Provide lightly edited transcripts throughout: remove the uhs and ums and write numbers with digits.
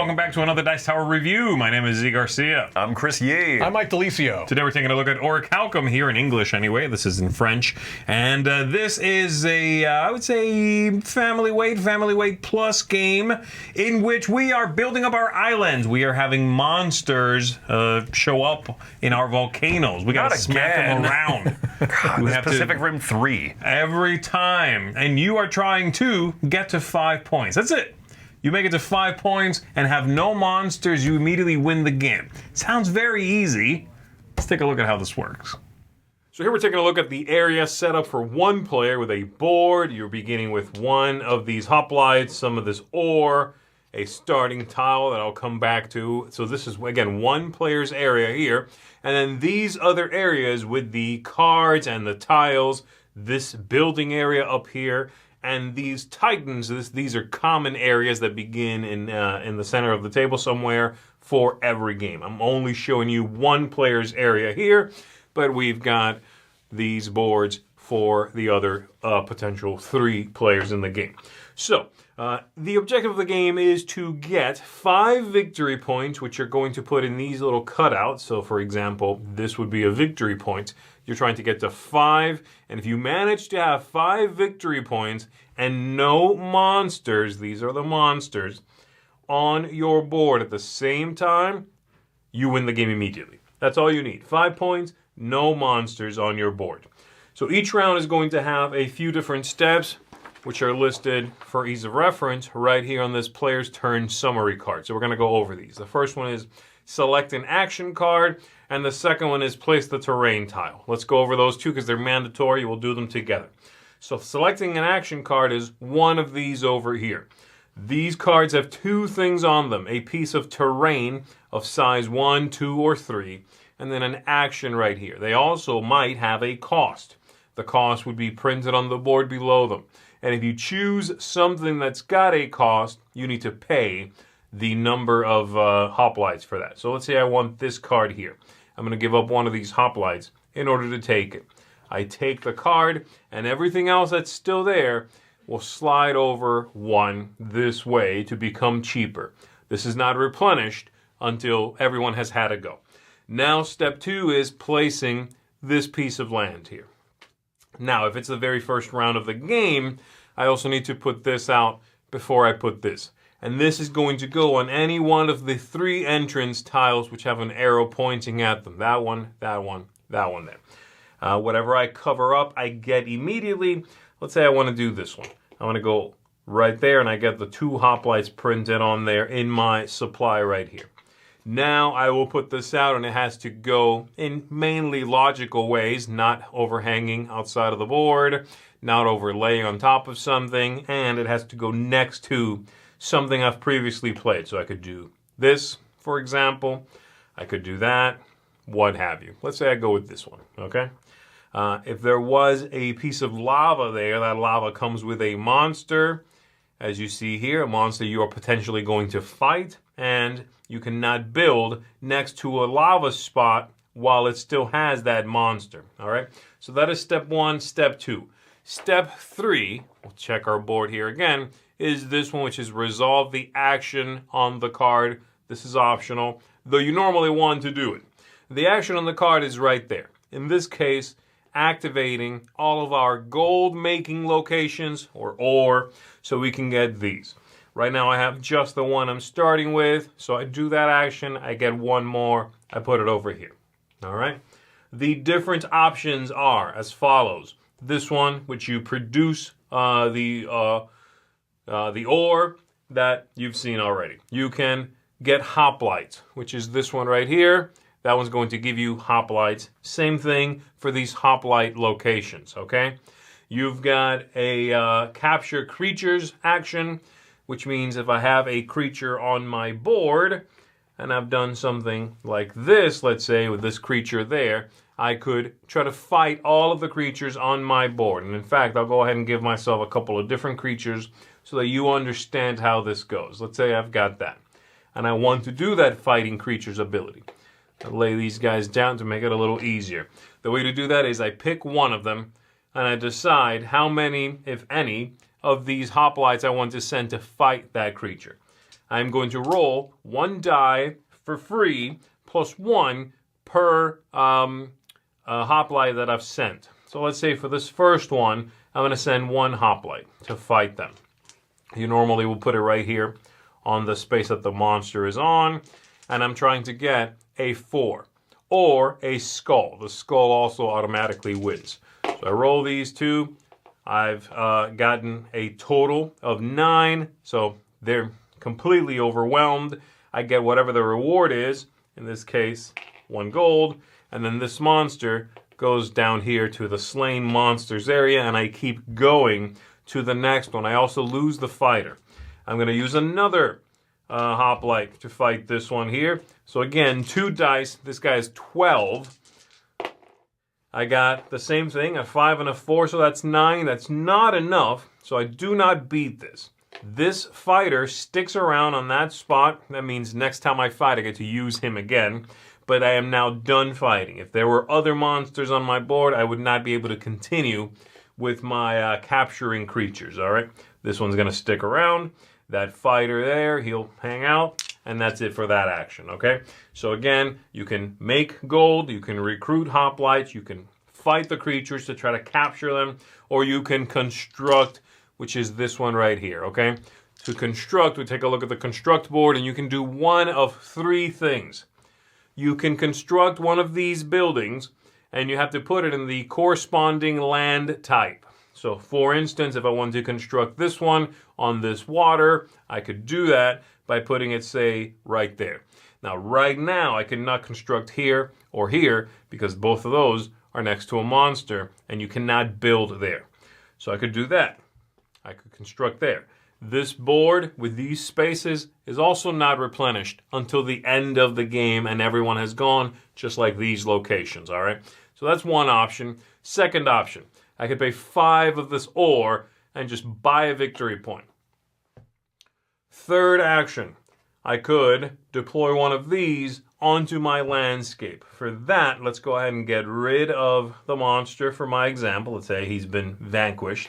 welcome back to another Dice Tower review. My name is Z Garcia. I'm Chris Yee. I'm Mike Delisio. Today we're taking a look at Orichalcum here in English anyway. This is in French. And this is a, I would say, family weight plus game in which we are building up our islands. We are having monsters show up in our volcanoes. We got to smack them around. God, this Pacific Rim 3. Every time. And you are trying to get to 5 points. That's it. You make it to 5 points and have no monsters, you immediately win the game. Sounds very easy. Let's take a look at how this works. So here we're taking a look at the area set up for one player with a board. You're beginning with one of these hoplites, some of this ore, a starting tile that I'll come back to. So this is, again, one player's area here. And then these other areas with the cards and the tiles, this building area up here, and these titans, these are common areas that begin in the center of the table somewhere for every game. I'm only showing you one player's area here, but we've got these boards for the other potential 3 players in the game. So, the objective of the game is to get 5 victory points, which you're going to put in these little cutouts. So, for example, this would be a victory point. You're trying to get to 5, and if you manage to have 5 victory points and no monsters, these are the monsters, on your board at the same time, you win the game immediately. That's all you need. 5 points, no monsters on your board. So each round is going to have a few different steps, which are listed for ease of reference right here on this player's turn summary card. So we're going to go over these. The first one is select an action card, and the second one is place the terrain tile. Let's go over those two because they're mandatory. We'll do them together. So selecting an action card is one of these over here. These cards have 2 things on them: a piece of terrain of size 1, 2, or 3, and then an action right here. They also might have a cost. The cost would be printed on the board below them. And if you choose something that's got a cost, you need to pay the number of hoplites for that. So let's say I want this card here. I'm going to give up one of these hoplites in order to take it. I take the card, and everything else that's still there will slide over 1 this way to become cheaper. This is not replenished until everyone has had a go. Now step 2 is placing this piece of land here. Now, if it's the very first round of the game, I also need to put this out before I put this. And this is going to go on any one of the 3 entrance tiles which have an arrow pointing at them. That one, that one, that one there. Whatever I cover up, I get immediately. Let's say I want to do this one. I want to go right there, and I get the 2 hoplites printed on there in my supply right here. Now I will put this out, and it has to go in mainly logical ways, not overhanging outside of the board, not overlaying on top of something, and it has to go next to something I've previously played. So I could do this, for example. I could do that, what have you. Let's say I go with this one, okay? If there was a piece of lava there, that lava comes with a monster. As you see here, a monster you are potentially going to fight, and you cannot build next to a lava spot while it still has that monster, all right? So that is step 1. Step 2. Step 3, we'll check our board here again, is this one, which is resolve the action on the card. This is optional, though you normally want to do it. The action on the card is right there. In this case, activating all of our gold-making locations, or ore, so we can get these. Right now I have just the one I'm starting with, so I do that action, I get 1 more, I put it over here. All right? The different options are as follows. This one, which you produce the ore that you've seen already. You can get hoplites, which is this one right here. That one's going to give you hoplites. Same thing for these hoplite locations, okay? You've got a capture creatures action, which means if I have a creature on my board and I've done something like this, let's say with this creature there, I could try to fight all of the creatures on my board. And in fact, I'll go ahead and give myself a couple of different creatures so that you understand how this goes. Let's say I've got that, and I want to do that fighting creatures ability. I lay these guys down to make it a little easier. The way to do that is I pick one of them, and I decide how many, if any, of these hoplites I want to send to fight that creature. I'm going to roll 1 die for free plus 1 per hoplite that I've sent. So let's say for this first one, I'm going to send 1 hoplite to fight them. You normally will put it right here on the space that the monster is on, and I'm trying to get a 4 or a skull. The skull also automatically wins. So I roll these 2. I've gotten a total of 9, so they're completely overwhelmed. I get whatever the reward is, in this case, 1 gold, and then this monster goes down here to the slain monsters area, and I keep going to the next one. I also lose the fighter. I'm going to use another hoplite to fight this one here. So again, 2 dice. This guy is 12. I got the same thing, a 5 and a 4, so that's 9. That's not enough, so I do not beat this. This fighter sticks around on that spot. That means next time I fight, I get to use him again. But I am now done fighting. If there were other monsters on my board, I would not be able to continue with my capturing creatures, all right? This one's going to stick around. That fighter there, he'll hang out, and that's it for that action, okay? So again, you can make gold, you can recruit hoplites, you can fight the creatures to try to capture them, or you can construct, which is this one right here, okay? To construct, we take a look at the construct board, and you can do one of 3 things. You can construct one of these buildings, and you have to put it in the corresponding land type. So, for instance, if I wanted to construct this one on this water, I could do that by putting it, say, right there. Now, right now, I cannot construct here or here because both of those are next to a monster, and you cannot build there. So I could do that. I could construct there. This board with these spaces is also not replenished until the end of the game and everyone has gone, just like these locations, all right? So that's one option. Second option, I could pay 5 of this ore and just buy a victory point. Third action, I could deploy one of these onto my landscape. For that, let's go ahead and get rid of the monster for my example. Let's say he's been vanquished.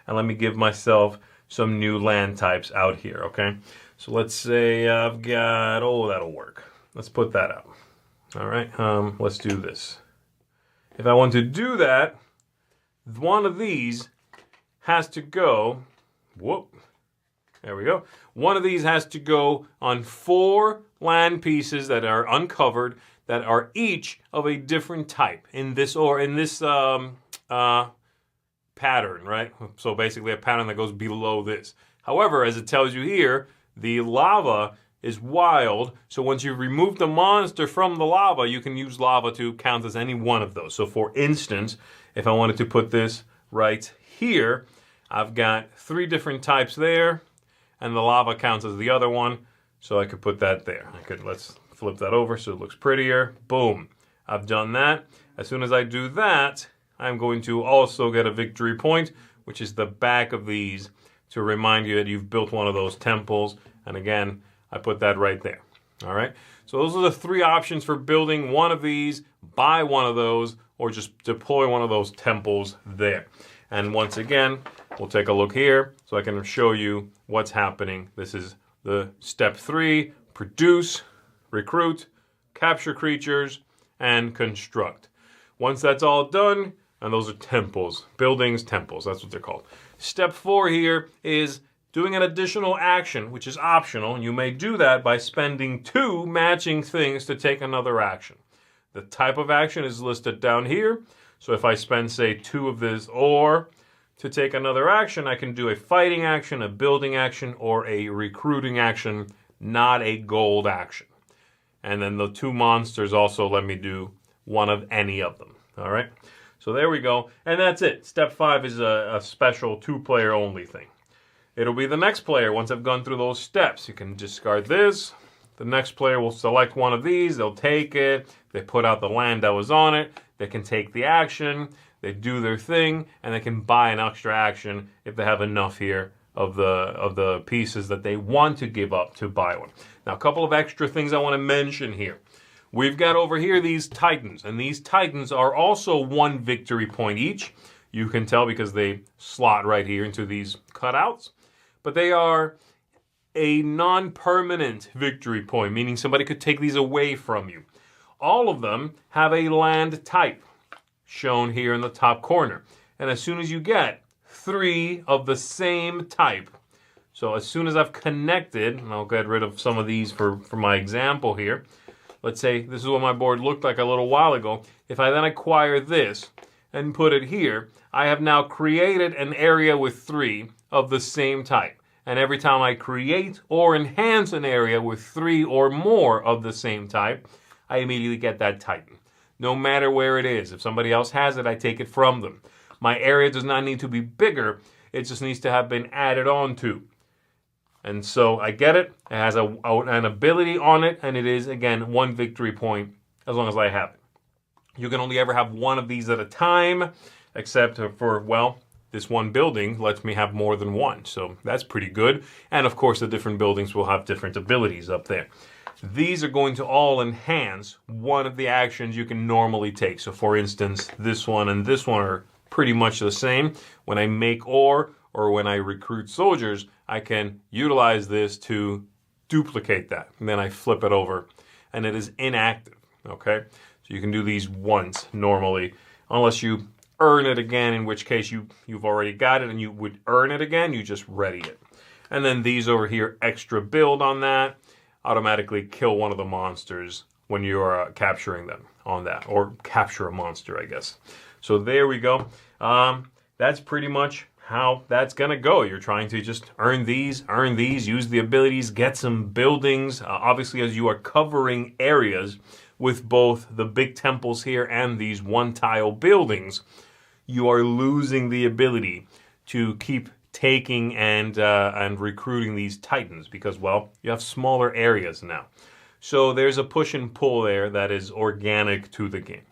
And let me give myself some new land types out here, okay? So let's say I've got, that'll work. Let's put that out. All right, let's do this. If I want to do that, one of these has to go, there we go. One of these has to go on 4 land pieces that are uncovered that are each of a different type in this pattern, right? So basically a pattern that goes below this. However, as it tells you here, the lava is wild. So once you remove the monster from the lava, you can use lava to count as any one of those. So for instance, if I wanted to put this right here, I've got 3 different types there, and the lava counts as the other one. So I could put that there. Let's flip that over so it looks prettier. Boom. I've done that. As soon as I do that, I'm going to also get a victory point, which is the back of these, to remind you that you've built one of those temples. And again, I put that right there. All right. So those are the 3 options for building one of these, buy one of those, or just deploy one of those temples there. And once again, we'll take a look here so I can show you what's happening. This is the step 3, produce, recruit, capture creatures, and construct. Once that's all done, and those are temples, buildings, temples, that's what they're called. Step 4 here is doing an additional action, which is optional, and you may do that by spending 2 matching things to take another action. The type of action is listed down here, so if I spend, say, 2 of this ore to take another action, I can do a fighting action, a building action, or a recruiting action, not a gold action. And then the 2 monsters also let me do one of any of them, all right? So there we go, and that's it. Step 5 is a special 2-player only thing. It'll be the next player once I've gone through those steps. You can discard this. The next player will select one of these. They'll take it. They put out the land that was on it. They can take the action. They do their thing, and they can buy an extra action if they have enough here of the pieces that they want to give up to buy one. Now, a couple of extra things I want to mention here. We've got over here these titans, and these titans are also 1 victory point each. You can tell because they slot right here into these cutouts. But they are a non-permanent victory point, meaning somebody could take these away from you. All of them have a land type, shown here in the top corner. And as soon as you get 3 of the same type, so as soon as I've connected, and I'll get rid of some of these for my example here. Let's say this is what my board looked like a little while ago. If I then acquire this and put it here, I have now created an area with 3 of the same type. And every time I create or enhance an area with 3 or more of the same type, I immediately get that Titan. No matter where it is. If somebody else has it, I take it from them. My area does not need to be bigger. It just needs to have been added on to. And so I get it. It has an ability on it, and it is, again, 1 victory point as long as I have it. You can only ever have 1 of these at a time, except for, well, this one building lets me have more than 1. So that's pretty good. And, of course, the different buildings will have different abilities up there. These are going to all enhance one of the actions you can normally take. So, for instance, this one and this one are pretty much the same. When I make ore or when I recruit soldiers, I can utilize this to duplicate that. And then I flip it over, and it is inactive, okay? So you can do these once normally, unless you earn it again, in which case you've already got it and you would earn it again, you just ready it. And then these over here, extra build on that, automatically kill one of the monsters when you are capturing them on that, or capture a monster, I guess. So there we go. That's pretty much how that's going to go. You're trying to just earn these, use the abilities, get some buildings. Obviously, as you are covering areas with both the big temples here and these one-tile buildings, you are losing the ability to keep taking and recruiting these titans because, well, you have smaller areas now. So there's a push and pull there that is organic to the game.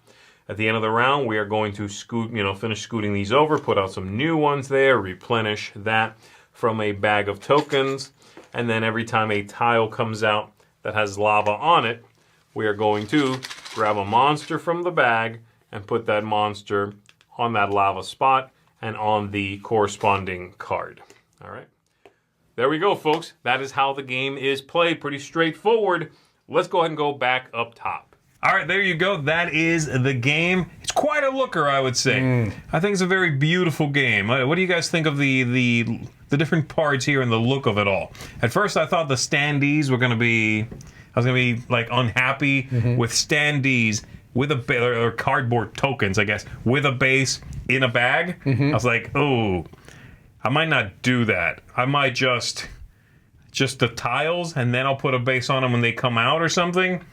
At the end of the round, we are going to finish scooting these over, put out some new ones there, replenish that from a bag of tokens, and then every time a tile comes out that has lava on it, we are going to grab a monster from the bag and put that monster on that lava spot and on the corresponding card. All right. There we go, folks. That is how the game is played. Pretty straightforward. Let's go ahead and go back up top. All right, there you go. That is the game. It's quite a looker, I would say. I think it's a very beautiful game. What do you guys think of the different parts here and the look of it all? At first, I thought the standees were going to be... I was going to be, like, unhappy with standees with or cardboard tokens, I guess, with a base in a bag. I was like, oh, I might not do that. I might just the tiles, and then I'll put a base on them when they come out or something.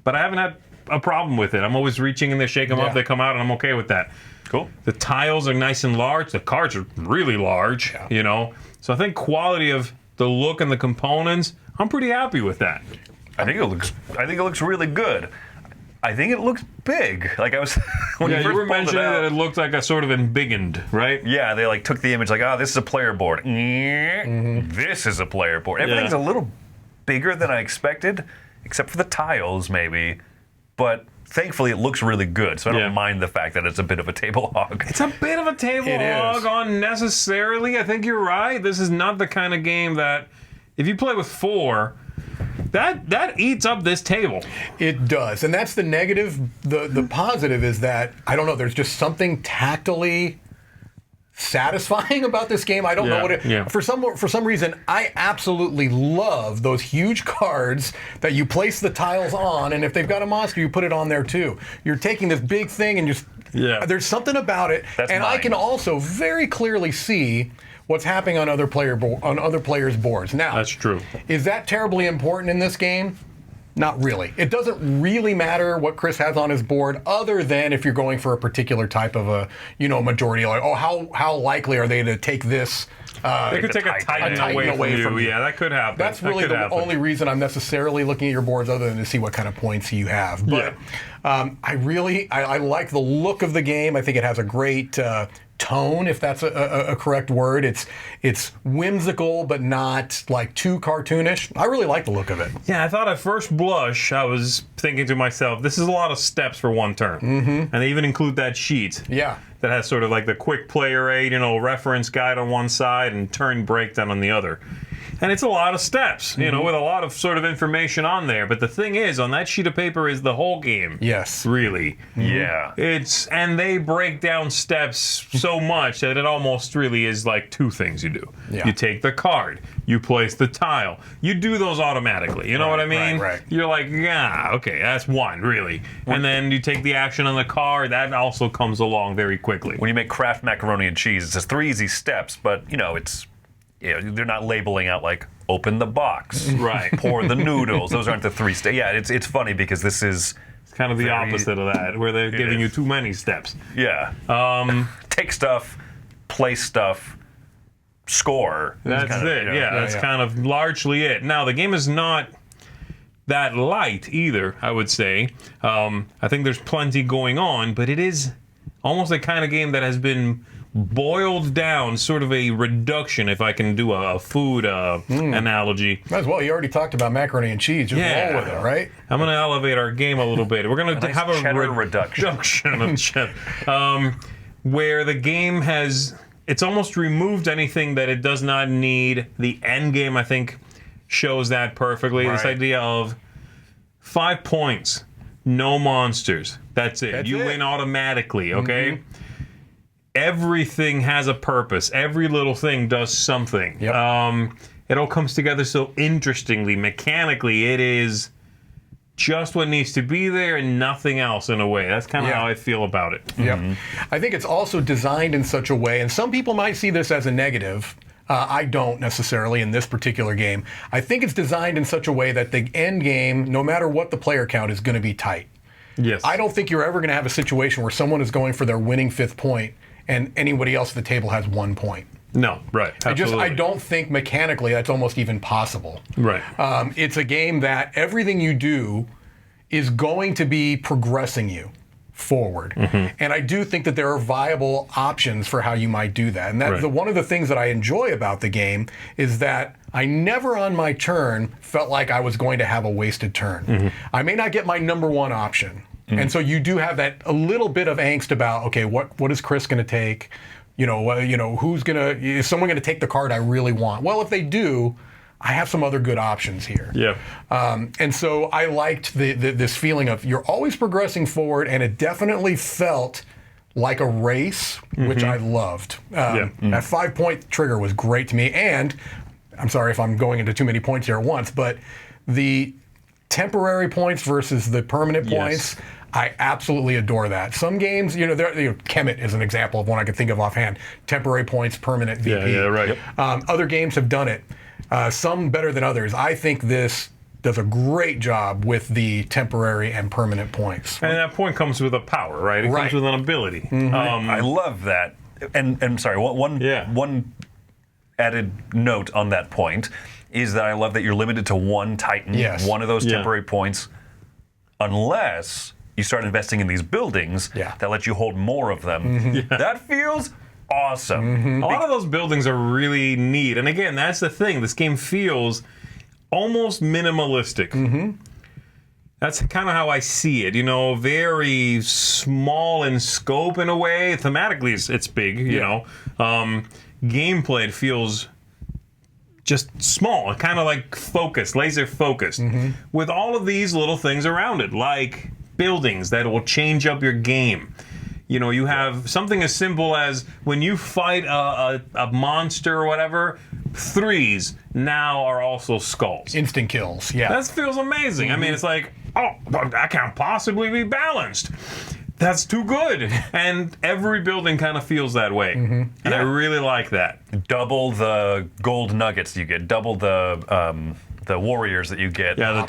But I haven't had a problem with it. I'm always reaching in there, shake them up, they come out, and I'm okay with that. Cool. The tiles are nice and large. The cards are really large, you know. So I think quality of the look and the components, I'm pretty happy with that. I think it looks really good. I think it looks big. Like I was when you were mentioning that it looked like a sort of embiggened, right? Yeah, they like took the image like, oh, this is a player board. This is a player board. Everything's a little bigger than I expected, except for the tiles, maybe. But thankfully, it looks really good, so I don't mind the fact that it's a bit of a table hog. It's a bit of a table hog unnecessarily. I think you're right. This is not the kind of game that, if you play with 4, that eats up this table. It does, and that's the negative. The positive is that, I don't know, there's just something tactily satisfying about this game. I don't know what it... For some reason, I absolutely love those huge cards that you place the tiles on, and if they've got a monster, you put it on there too. You're taking this big thing and just... There's something about it, I can also very clearly see what's happening on other players' boards. Now, that's true. Is that terribly important in this game? Not really. It doesn't really matter what Chris has on his board, other than if you're going for a particular type of a majority. Like, oh, how likely are they to take this? They could take a Titan away from you. Yeah, that could happen. That's really the only reason I'm necessarily looking at your boards, other than to see what kind of points you have. But I like the look of the game. I think it has a great tone, if that's a correct word. It's whimsical, but not like too cartoonish. I really like the look of it. Yeah, I thought at first blush, I was thinking to myself, this is a lot of steps for one turn. And they even include that sheet. Yeah. That has sort of like the quick player aid, reference guide on one side and turn breakdown on the other. And it's a lot of steps, you know, with a lot of sort of information on there. But the thing is, on that sheet of paper is the whole game. Yes. Really. Yeah. And they break down steps so much that it almost really is like two things you do. Yeah. You take the card, you place the tile. You do those automatically. You know what I mean? Right. You're like, yeah, okay, that's one, really. And then you take the action on the card, that also comes along very quickly. When you make Kraft macaroni and cheese, it says 3 easy steps, but they're not labeling out like open the box, Right. pour the noodles. Those aren't the 3 steps. Yeah, it's funny because this is Kind of the opposite of that, where they're giving you too many steps. Yeah. Take stuff, place stuff, score. That's it. That's kind of largely it. Now, the game is not that light either, I would say. I think there's plenty going on, but it is almost the kind of game that has been boiled down, sort of a reduction, if I can do a food analogy. Might as well. You already taled about macaroni and cheese. Just roll with it, right? I'm going to elevate our game a little bit. We're going to have a cheddar reduction of cheddar. Where the game it's almost removed anything that it does not need. The end game, I think, shows that perfectly. Right. This idea of 5 points, no monsters. That's it. You win automatically, okay? Everything has a purpose. Every little thing does something. Yep. It all comes together so interestingly. Mechanically, it is just what needs to be there and nothing else in a way. That's kind of how I feel about it. Yep. I think it's also designed in such a way, and some people might see this as a negative. I don't necessarily in this particular game. I think it's designed in such a way that the end game, no matter what the player count, is going to be tight. Yes. I don't think you're ever going to have a situation where someone is going for their winning 5th point and anybody else at the table has 1 point. No, right. Absolutely. I don't think mechanically that's almost even possible. Right. It's a game that everything you do is going to be progressing you forward. And I do think that there are viable options for how you might do that. And one of the things that I enjoy about the game is that I never on my turn felt like I was going to have a wasted turn. I may not get my number 1 option. And so you do have that a little bit of angst about, okay, what is Chris going to take? Is someone going to take the card I really want? Well, if they do, I have some other good options here. Yeah. And so I liked this feeling of you're always progressing forward, and it definitely felt like a race, which I loved. That 5-point trigger was great to me. And I'm sorry if I'm going into too many points here at once, but the temporary points versus the permanent points, I absolutely adore that. Some games, Kemet is an example of one I could think of offhand. Temporary points, permanent VP. Yeah, right. Other games have done it. Some better than others. I think this does a great job with the temporary and permanent points. And that point comes with a power, right? It comes with an ability. I love that. And sorry, one added note on that point is that I love that you're limited to 1 Titan, one of those temporary points, unless you start investing in these buildings that let you hold more of them. That feels awesome. A lot of those buildings are really neat. And again, that's the thing. This game feels almost minimalistic. That's kind of how I see it. Very small in scope in a way. Thematically, it's big, you know. Gameplay, it feels just small, kind of like focused, laser focused, with all of these little things around it, like buildings that will change up your game. You have something as simple as when you fight a monster or whatever, 3s now are also skulls. Instant kills, That feels amazing. I mean, it's like, oh, that can't possibly be balanced. That's too good. And every building kind of feels that way. And I really like that. Double the gold nuggets you get, double the warriors that you get. Yeah, the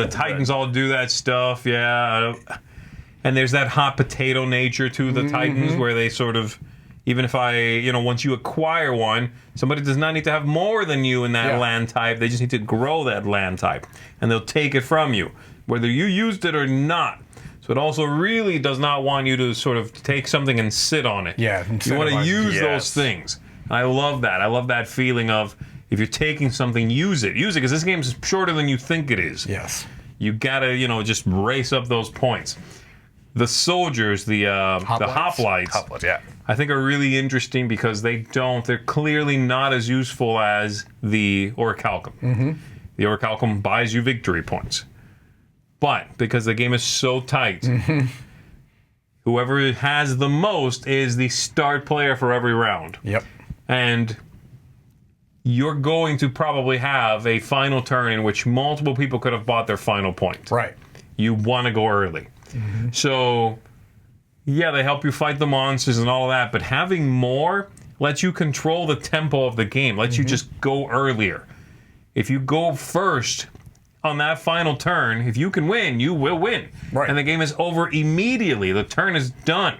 Titans all do that stuff, And there's that hot potato nature to the Titans where they sort of, even if once you acquire one, somebody does not need to have more than you in that land type. They just need to grow that land type. And they'll take it from you, whether you used it or not. So it also really does not want you to sort of take something and sit on it. Yeah, you want to use those things. I love that. I love that feeling of if you're taking something, use it. Use it because this game's shorter than you think it is. Yes. You gotta, just race up those points. The soldiers, the hoplites. Hoplites, yeah. I think are really interesting because they're clearly not as useful as the Orichalcum. Mm-hmm. The Orichalcum buys you victory points. But because the game is so tight, Mm-hmm. whoever has the most is the start player for every round. Yep. And you're going to probably have a final turn in which multiple people could have bought their final point. Right. You want to go early. Mm-hmm. So, yeah, they help you fight the monsters and all of that, but having more lets you control the tempo of the game, lets you just go earlier. If you go first on that final turn, if you can win, you will win. Right. And the game is over immediately. The turn is done.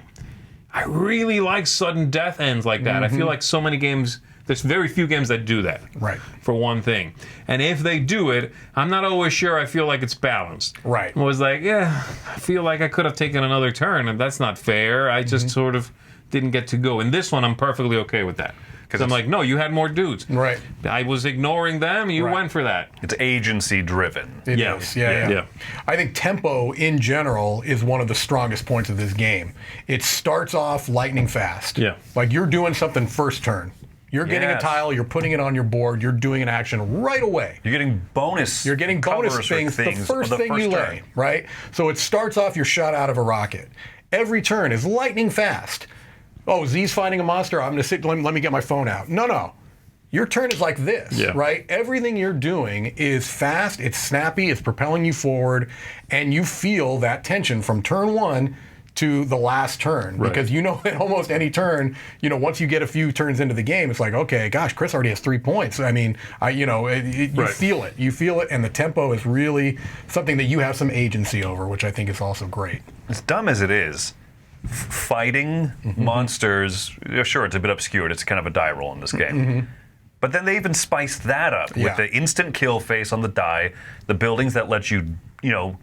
I really like sudden death ends like that. I feel like so many games, there's very few games that do that. Right. For one thing. And if they do it, I'm not always sure I feel like it's balanced. Right. I was like, yeah, I feel like I could have taken another turn, and that's not fair. I just sort of didn't get to go. In this one, I'm perfectly okay with that. Because I'm like, no, you had more dudes. Right. I was ignoring them, you went for that. It's agency driven. It Yeah. is. Yeah. I think tempo in general is one of the strongest points of this game. It starts off lightning fast. Yeah. Like you're doing something first turn. You're getting a Yes. tile, you're putting it on your board, you're doing an action right away. You're getting bonus. You're getting bonus covers for things the first on the thing you turn. lay, right? So it starts off, you're shot out of a rocket. Every turn is lightning fast. Oh, Z's finding a monster. I'm going to sit, let me get my phone out. No. Your turn is like this, right? Everything you're doing is fast, it's snappy, it's propelling you forward, and you feel that tension from turn one to the last turn. Right. Because you know at almost any turn, once you get a few turns into the game, it's like, okay, gosh, Chris already has 3 points. I mean, you feel it. You feel it, and the tempo is really something that you have some agency over, which I think is also great. As dumb as it is, fighting monsters, sure, it's a bit obscured. It's kind of a die roll in this game. But then they even spiced that up with the instant kill face on the die, the buildings that let you,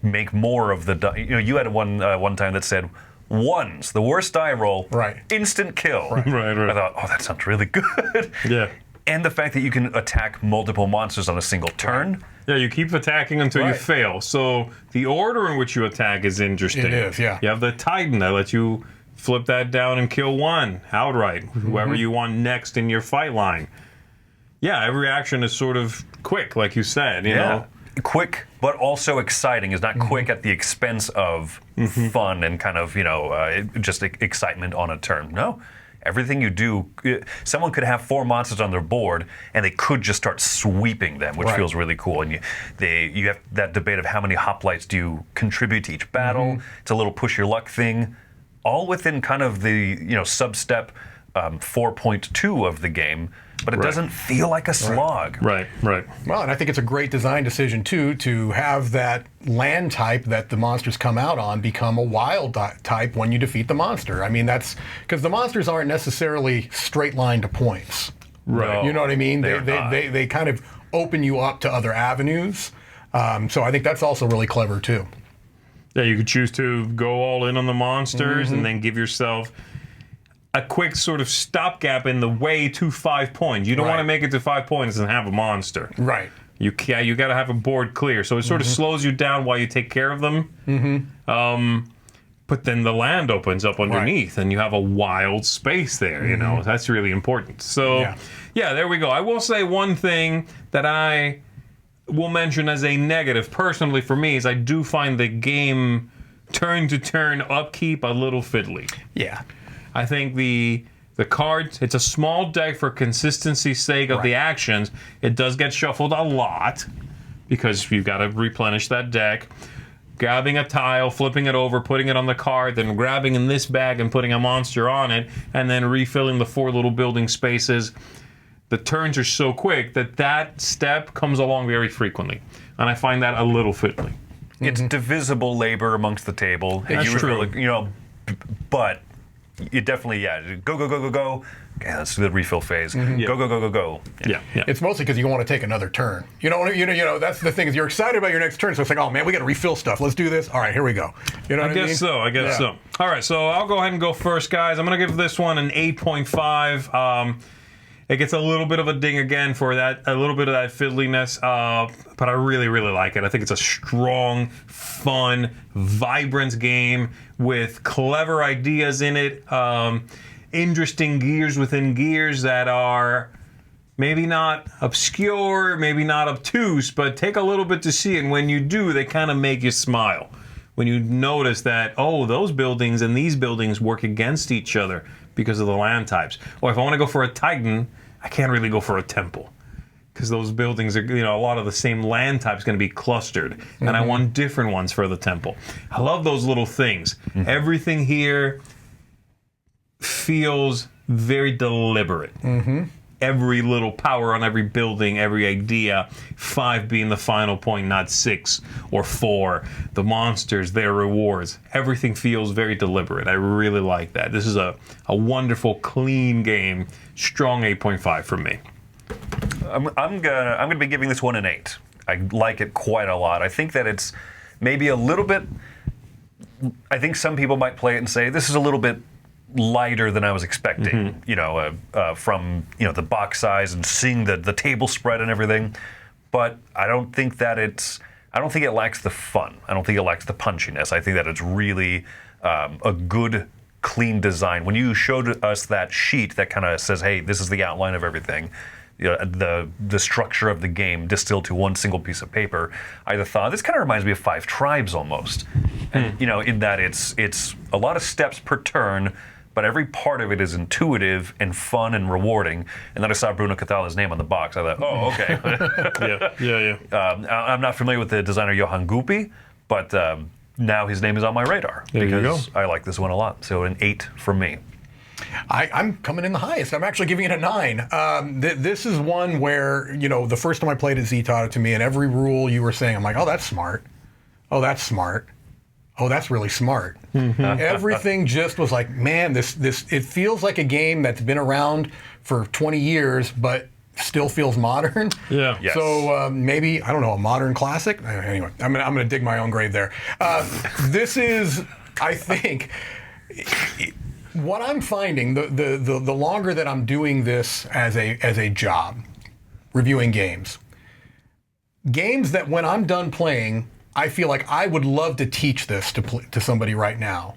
make more of the die. You had one time that said ones, the worst die roll, instant kill. Right. I thought, oh, that sounds really good. Yeah. And the fact that you can attack multiple monsters on a single turn. Yeah, you keep attacking until you fail. So the order in which you attack is interesting. It is, yeah. You have the Titan that lets you flip that down and kill one outright, whoever you want next in your fight line. Yeah, every action is sort of quick, like you said, you know. Quick, but also exciting. Is not quick at the expense of fun and kind of, just excitement on a turn. No. Everything you do, someone could have 4 monsters on their board, and they could just start sweeping them, which feels really cool. And you have that debate of how many hoplites do you contribute to each battle. It's a little push your luck thing, all within kind of the sub-step 4.2 of the game. But it doesn't feel like a slog. Right. Well, and I think it's a great design decision, too, to have that land type that the monsters come out on become a wild type when you defeat the monster. I mean, that's because the monsters aren't necessarily straight line to points. Right. No, You know what I mean? they They kind of open you up to other avenues. So I think that's also really clever, too. Yeah, you could choose to go all in on the monsters and then give yourself a quick sort of stopgap in the way to 5 points. You don't want to make it to 5 points and have a monster. Right. You got to have a board clear, so it sort of slows you down while you take care of them. But then the land opens up underneath, and you have a wild space there. You know, that's really important. So, yeah, there we go. I will say one thing that I will mention as a negative, personally for me, is I do find the game turn-to-turn upkeep a little fiddly. Yeah. I think the cards, it's a small deck for consistency's sake of the actions. It does get shuffled a lot because you've got to replenish that deck. Grabbing a tile, flipping it over, putting it on the card, then grabbing in this bag and putting a monster on it, and then refilling the 4 little building spaces. The turns are so quick that step comes along very frequently. And I find that a little fiddly. It's divisible labor amongst the table. That's true. But you definitely, go. Okay, let's do the refill phase. Go. Yeah. It's mostly because you want to take another turn. You know, that's the thing is you're excited about your next turn, so it's like, oh man, we got to refill stuff. Let's do this. All right, here we go. You know what I mean? I guess so. All right, so I'll go ahead and go first, guys. I'm going to give this one an 8.5. It gets a little bit of a ding again for that, a little bit of that fiddliness, but I really, really like it. I think it's a strong, fun, vibrant game with clever ideas in it, interesting gears within gears that are maybe not obscure, maybe not obtuse, but take a little bit to see it. And when you do, they kind of make you smile. When you notice that, oh, those buildings and these buildings work against each other because of the land types. Or if I want to go for a Titan, I can't really go for a temple because those buildings are, a lot of the same land types going to be clustered. And I want different ones for the temple. I love those little things. Everything here feels very deliberate. Every little power on every building, every idea, 5 being the final point, not 6 or 4. The monsters, their rewards. Everything feels very deliberate. I really like that. This is a wonderful, clean game. Strong 8.5 from me. I'm gonna be giving this one an 8. I like it quite a lot. I think that it's maybe a little bit. I think some people might play it and say this is a little bit lighter than I was expecting, from the box size and seeing the table spread and everything. But I don't think it lacks the fun. I don't think it lacks the punchiness. I think that it's really a good, clean design. When you showed us that sheet that kind of says, "Hey, this is the outline of everything," the structure of the game distilled to one single piece of paper, I thought this kind of reminds me of 5 Tribes almost. And, in that it's a lot of steps per turn. But every part of it is intuitive and fun and rewarding. And then I saw Bruno Catala's name on the box. I thought, oh, okay. Yeah. I'm not familiar with the designer Johan Gupi, but now his name is on my radar because I like this one a lot. So an 8 from me. I'm coming in the highest. I'm actually giving it a 9. This is one where, the first time I played it, Z taught it to me, and every rule you were saying, I'm like, oh, that's smart. Oh, that's smart. Oh, that's really smart. Everything just was like, man, this it feels like a game that's been around for 20 years, but still feels modern. Yeah. Yes. So maybe, I don't know, a modern classic? Anyway, I'm gonna dig my own grave there. This is, I think, what I'm finding, the longer that I'm doing this as a job, reviewing games that when I'm done playing, I feel like I would love to teach this to somebody right now.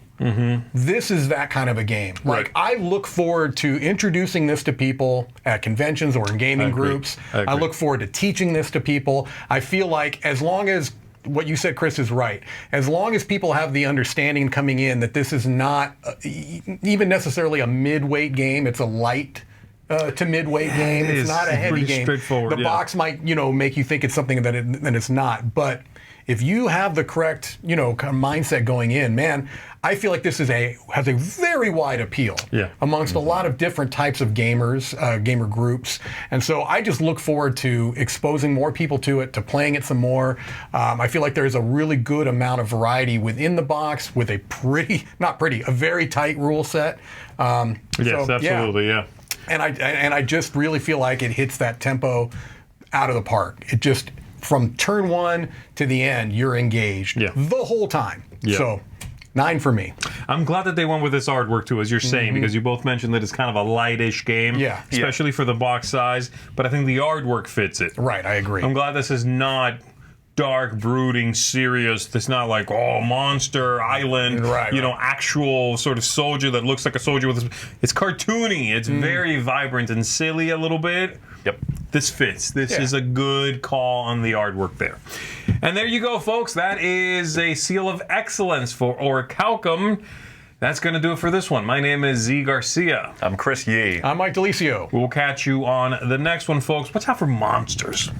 This is that kind of a game. Like, I look forward to introducing this to people at conventions or in gaming groups. I look forward to teaching this to people. I feel like as long as what you said, Chris, is right. As long as people have the understanding coming in that this is not even necessarily a mid-weight game, it's a light to mid-weight game. It's not a heavy game. The box might, make you think it's something that it's not. But if you have the correct, kind of mindset going in, man, I feel like this has a very wide appeal amongst a lot of different types of gamers, gamer groups. And so I just look forward to exposing more people to it, to playing it some more. I feel like there's a really good amount of variety within the box with a a very tight rule set. Yes, absolutely, yeah. And I just really feel like it hits that tempo out of the park. It just, from turn 1 to the end, you're engaged the whole time. So 9 for me. I'm glad that they went with this artwork too, as you're saying, because you both mentioned that it's kind of a lightish game, especially for the box size. But I think the artwork fits it. Right, I agree. I'm glad this is not dark, brooding, serious. It's not like, monster island, actual sort of soldier that looks like a soldier with. It's cartoony. It's very vibrant and silly a little bit. Yep. This fits. This is a good call on the artwork there. And there you go, folks. That is a seal of excellence for Orichalcum. That's going to do it for this one. My name is Z Garcia. I'm Chris Yee. I'm Mike DeLisio. We'll catch you on the next one, folks. Watch out for monsters.